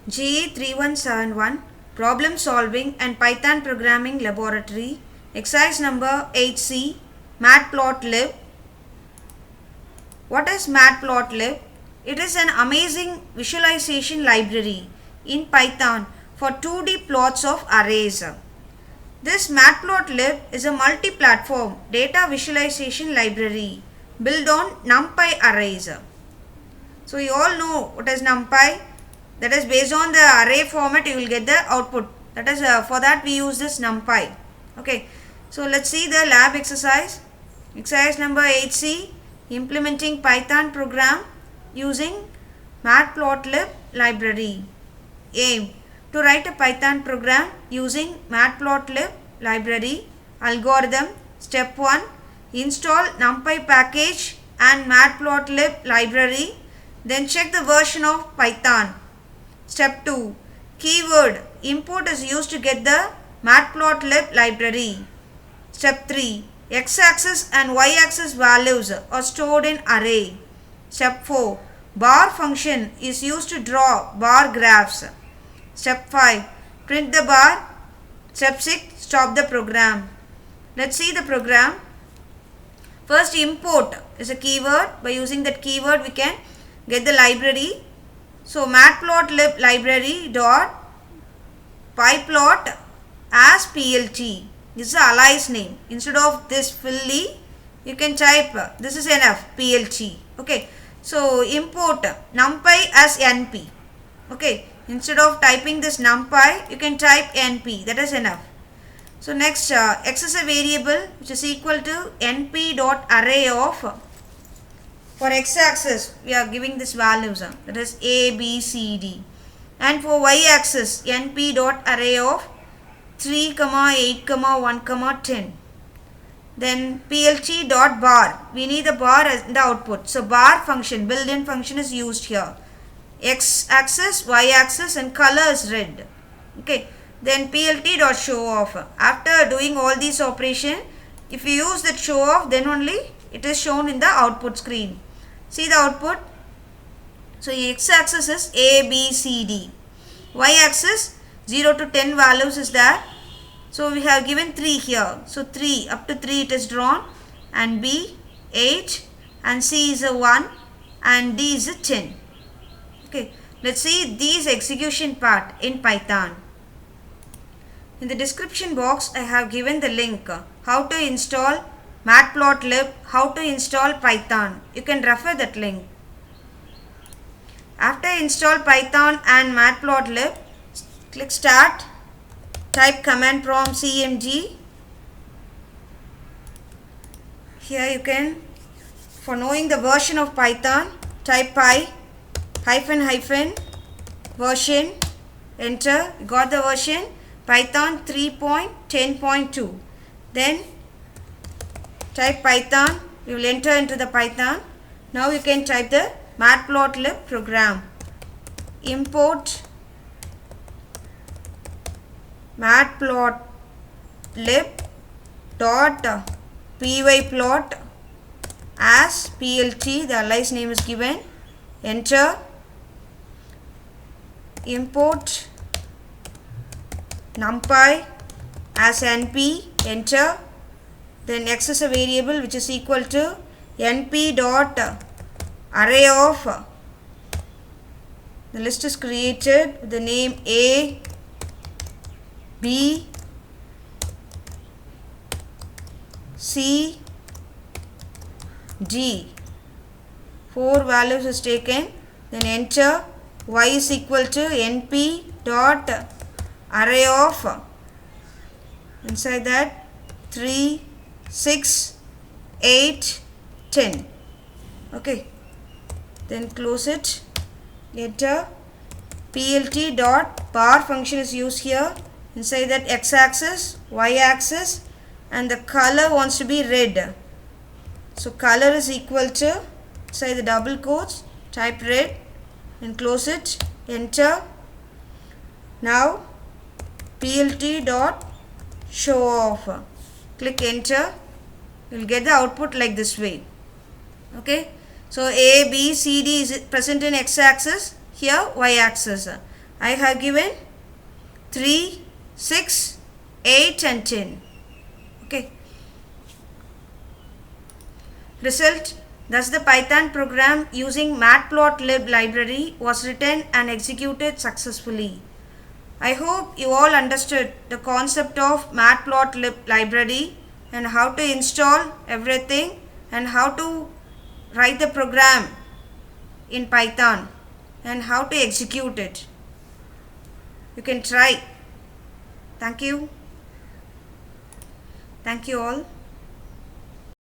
GE3171 Problem Solving and Python Programming Laboratory, Exercise number 8C, Matplotlib. What is Matplotlib? It is an amazing visualization library in Python for 2D plots of arrays. This Matplotlib is a multi-platform data visualization library built on NumPy arrays. So you all know what is NumPy. That is based on the array format you will get the output. That is for that we use this NumPy. Okay. So let's see the lab exercise. Exercise number 8C, implementing Python program using Matplotlib library. Aim: to write a Python program using Matplotlib library. Algorithm: step 1, install NumPy package and Matplotlib library. Then check the version of Python. Step 2, keyword: import is used to get the Matplotlib library. Step 3, x-axis and y-axis values are stored in array. Step 4, bar function is used to draw bar graphs. Step 5, print the bar. Step 6, stop the program. Let's see the program. First, import is a keyword. By using that keyword we can get the library. So matplotlib library dot pyplot as plt. This is the alias name. Instead of this fully, you can type this is enough, plt. Okay. So import numpy as np. Okay. Instead of typing this numpy, you can type np. That is enough. So next, x is a variable which is equal to np dot array of. For x-axis, we are giving this values, that is a, b, c, d. And for y-axis, np dot array of 3, 8, 1, 10. Then plt dot bar. We need the bar as the output. So bar function, built-in function is used here. X-axis, y-axis, and color is red. Okay. Then plt dot show off. After doing all these operation, if you use that show off, then only it is shown in the output screen. See the output. So x-axis is a, b, c, d. Y-axis 0 to 10 values is there. So we have given 3 here. So 3, up to 3 it is drawn, and b 8, and c is a 1, and d is a 10. Okay. Let's see these execution part in Python. In the description box I have given the link how to install Matplotlib, how to install Python. You can refer that link. After install Python and Matplotlib, click start, type command prompt cmd. Here you can, for knowing the version of Python, type py -- version, enter. You got the version Python 3.10.2. Then type Python, you will enter into the Python. Now you can type the Matplotlib program. Import matplotlib dot pyplot as plt. The alias name is given. Enter. Import numpy as np. Enter. Then x is a variable which is equal to np dot array of. The list is created with the name a, b, c, d. 4 values is taken. Then enter. Y is equal to np dot array of. Inside that 3, 6, 8, 10. Okay. Then close it. Enter. Plt dot bar function is used here. Inside that x-axis, y-axis, and the color wants to be red. So color is equal to, inside the double quotes, type red and close it. Enter. Now plt dot show off. Click enter. You will get the output like this way. Okay. So A, B, C, D is present in x-axis. Here y-axis. I have given 3, 6, 8 and 10. Okay. Result. Thus the Python program using Matplotlib library was written and executed successfully. I hope you all understood the concept of Matplotlib library and how to install everything and how to write the program in Python and how to execute it. You can try. Thank you. Thank you all.